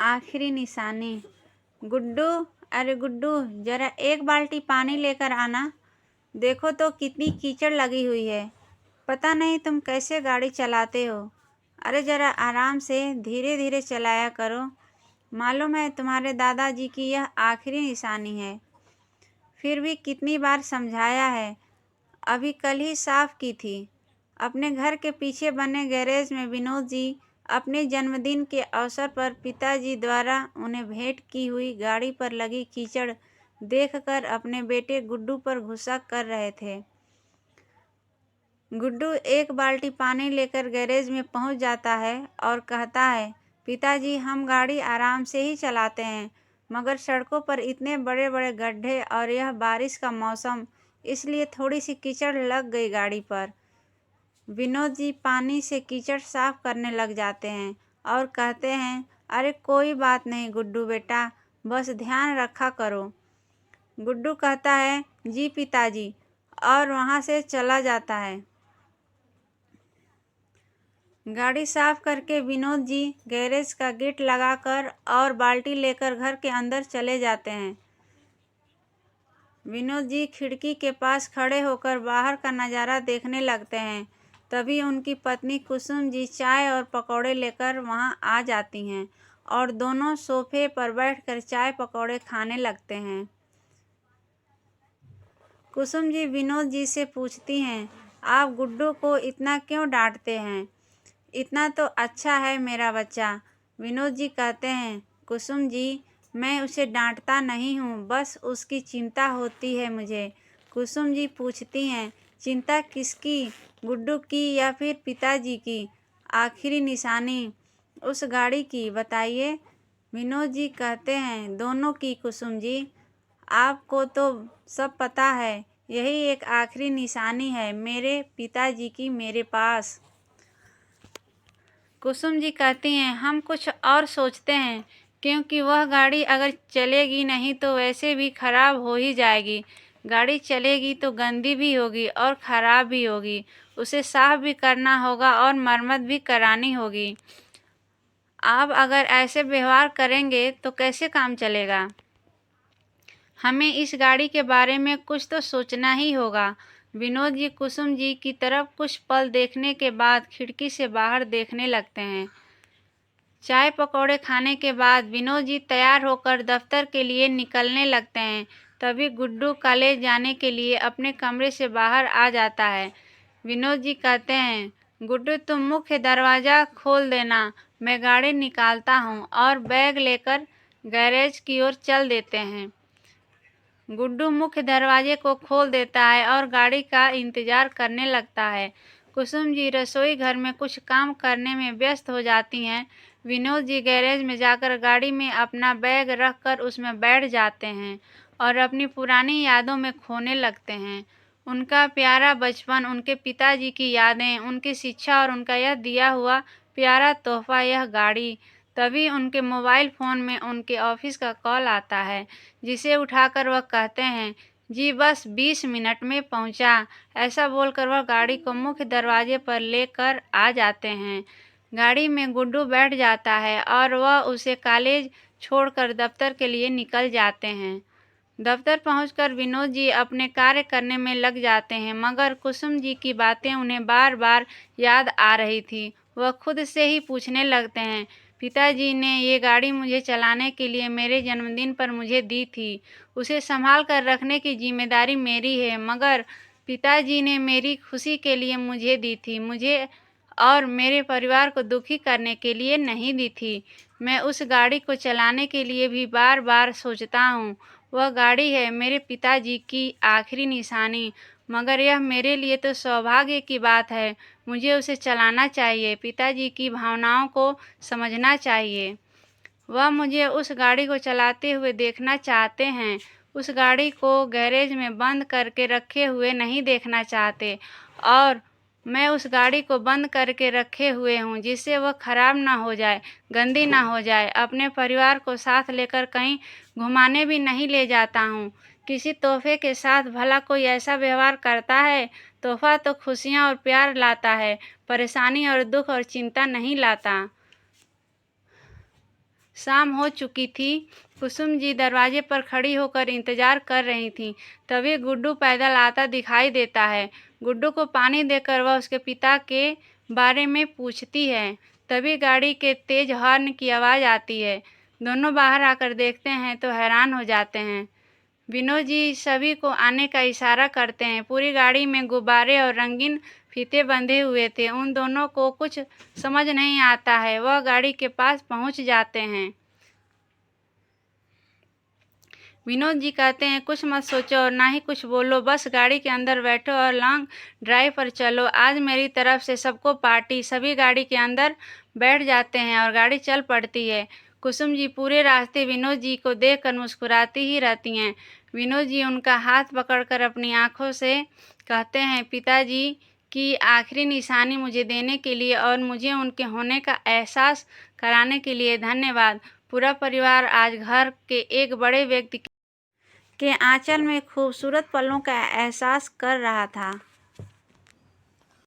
आखिरी निशानी। गुड्डू, अरे गुड्डू, जरा एक बाल्टी पानी लेकर आना। देखो तो कितनी कीचड़ लगी हुई है। पता नहीं तुम कैसे गाड़ी चलाते हो। अरे जरा आराम से धीरे धीरे चलाया करो। मालूम है तुम्हारे दादाजी की यह आखिरी निशानी है। फिर भी कितनी बार समझाया है। अभी कल ही साफ की थी। अपने घर के पीछे बने गैरेज में विनोद जी अपने जन्मदिन के अवसर पर पिताजी द्वारा उन्हें भेंट की हुई गाड़ी पर लगी कीचड़ देखकर अपने बेटे गुड्डू पर गुस्सा कर रहे थे। गुड्डू एक बाल्टी पानी लेकर गैरेज में पहुंच जाता है और कहता है, पिताजी हम गाड़ी आराम से ही चलाते हैं, मगर सड़कों पर इतने बड़े बड़े गड्ढे और यह बारिश का मौसम, इसलिए थोड़ी सी कीचड़ लग गई गाड़ी पर। विनोद जी पानी से कीचड़ साफ करने लग जाते हैं और कहते हैं, अरे कोई बात नहीं गुड्डू बेटा, बस ध्यान रखा करो। गुड्डू कहता है, जी पिताजी, और वहाँ से चला जाता है। गाड़ी साफ करके विनोद जी गैरेज का गेट लगाकर और बाल्टी लेकर घर के अंदर चले जाते हैं। विनोद जी खिड़की के पास खड़े होकर बाहर का नज़ारा देखने लगते हैं। तभी उनकी पत्नी कुसुम जी चाय और पकौड़े लेकर वहां आ जाती हैं और दोनों सोफे पर बैठकर चाय पकौड़े खाने लगते हैं। कुसुम जी विनोद जी से पूछती हैं, आप गुड्डू को इतना क्यों डांटते हैं? इतना तो अच्छा है मेरा बच्चा। विनोद जी कहते हैं, कुसुम जी मैं उसे डांटता नहीं हूँ, बस उसकी चिंता होती है मुझे। कुसुम जी पूछती हैं, चिंता किसकी, गुड्डू की या फिर पिताजी की आखिरी निशानी उस गाड़ी की, बताइए। विनोद जी कहते हैं, दोनों की कुसुम जी। आपको तो सब पता है, यही एक आखिरी निशानी है मेरे पिताजी की मेरे पास। कुसुम जी कहती हैं, हम कुछ और सोचते हैं, क्योंकि वह गाड़ी अगर चलेगी नहीं तो वैसे भी खराब हो ही जाएगी। गाड़ी चलेगी तो गंदी भी होगी और ख़राब भी होगी। उसे साफ भी करना होगा और मरम्मत भी करानी होगी। आप अगर ऐसे व्यवहार करेंगे तो कैसे काम चलेगा? हमें इस गाड़ी के बारे में कुछ तो सोचना ही होगा। विनोद जी कुसुम जी की तरफ कुछ पल देखने के बाद खिड़की से बाहर देखने लगते हैं। चाय पकौड़े खाने के बाद विनोद जी तैयार होकर दफ्तर के लिए निकलने लगते हैं। तभी गुड्डू कॉलेज जाने के लिए अपने कमरे से बाहर आ जाता है। विनोद जी कहते हैं, गुड्डू तुम मुख्य दरवाज़ा खोल देना, मैं गाड़ी निकालता हूँ, और बैग लेकर गैरेज की ओर चल देते हैं। गुड्डू मुख्य दरवाजे को खोल देता है और गाड़ी का इंतजार करने लगता है। कुसुम जी रसोई घर में कुछ काम करने में व्यस्त हो जाती हैं। विनोद जी गैरेज में जाकर गाड़ी में अपना बैग रखकर उसमें बैठ जाते हैं और अपनी पुरानी यादों में खोने लगते हैं। उनका प्यारा बचपन, उनके पिताजी की यादें, उनकी शिक्षा और उनका यह दिया हुआ प्यारा तोहफा, यह गाड़ी। तभी उनके मोबाइल फ़ोन में उनके ऑफिस का कॉल आता है, जिसे उठाकर वह कहते हैं, जी बस 20 मिनट में पहुंचा। ऐसा बोलकर वह गाड़ी को मुख्य दरवाजे पर लेकर आ जाते हैं। गाड़ी में गुड्डू बैठ जाता है और वह उसे कॉलेज छोड़कर दफ्तर के लिए निकल जाते हैं। दफ्तर पहुंचकर विनोद जी अपने कार्य करने में लग जाते हैं, मगर कुसुम जी की बातें उन्हें बार बार याद आ रही थी। वह खुद से ही पूछने लगते हैं, पिताजी ने ये गाड़ी मुझे चलाने के लिए मेरे जन्मदिन पर मुझे दी थी। उसे संभाल कर रखने की जिम्मेदारी मेरी है, मगर पिताजी ने मेरी खुशी के लिए मुझे दी थी, मुझे और मेरे परिवार को दुखी करने के लिए नहीं दी थी। मैं उस गाड़ी को चलाने के लिए भी बार बार सोचता हूँ। वह गाड़ी है मेरे पिताजी की आखिरी निशानी, मगर यह मेरे लिए तो सौभाग्य की बात है। मुझे उसे चलाना चाहिए, पिताजी की भावनाओं को समझना चाहिए। वह मुझे उस गाड़ी को चलाते हुए देखना चाहते हैं। उस गाड़ी को गैरेज में बंद करके रखे हुए नहीं देखना चाहते, और मैं उस गाड़ी को बंद करके रखे हुए हूँ, जिससे वह खराब ना हो जाए, गंदी ना हो जाए। अपने परिवार को साथ लेकर कहीं घुमाने भी नहीं ले जाता हूँ। किसी तोहफे के साथ भला कोई ऐसा व्यवहार करता है? तोहफा तो खुशियाँ और प्यार लाता है, परेशानी और दुख और चिंता नहीं लाता। शाम हो चुकी थी। कुसुम जी दरवाजे पर खड़ी होकर इंतजार कर रही थीं। तभी गुड्डू पैदल आता दिखाई देता है। गुड्डू को पानी देकर वह उसके पिता के बारे में पूछती है। तभी गाड़ी के तेज हॉर्न की आवाज़ आती है। दोनों बाहर आकर देखते हैं तो हैरान हो जाते हैं। विनोद जी सभी को आने का इशारा करते हैं। पूरी गाड़ी में गुब्बारे और रंगीन फीते बंधे हुए थे। उन दोनों को कुछ समझ नहीं आता है। वह गाड़ी के पास पहुंच जाते हैं। विनोद जी कहते हैं, कुछ मत सोचो और ना ही कुछ बोलो, बस गाड़ी के अंदर बैठो और लॉन्ग ड्राइव पर चलो। आज मेरी तरफ से सबको पार्टी। सभी गाड़ी के अंदर बैठ जाते हैं और गाड़ी चल पड़ती है। कुसुम जी पूरे रास्ते विनोद जी को देखकर मुस्कुराती ही रहती हैं। विनोद जी उनका हाथ पकड़कर अपनी आंखों से कहते हैं, पिताजी की आखिरी निशानी मुझे देने के लिए और मुझे उनके होने का एहसास कराने के लिए धन्यवाद। पूरा परिवार आज घर के एक बड़े व्यक्ति के आंचल में खूबसूरत पलों का एहसास कर रहा था।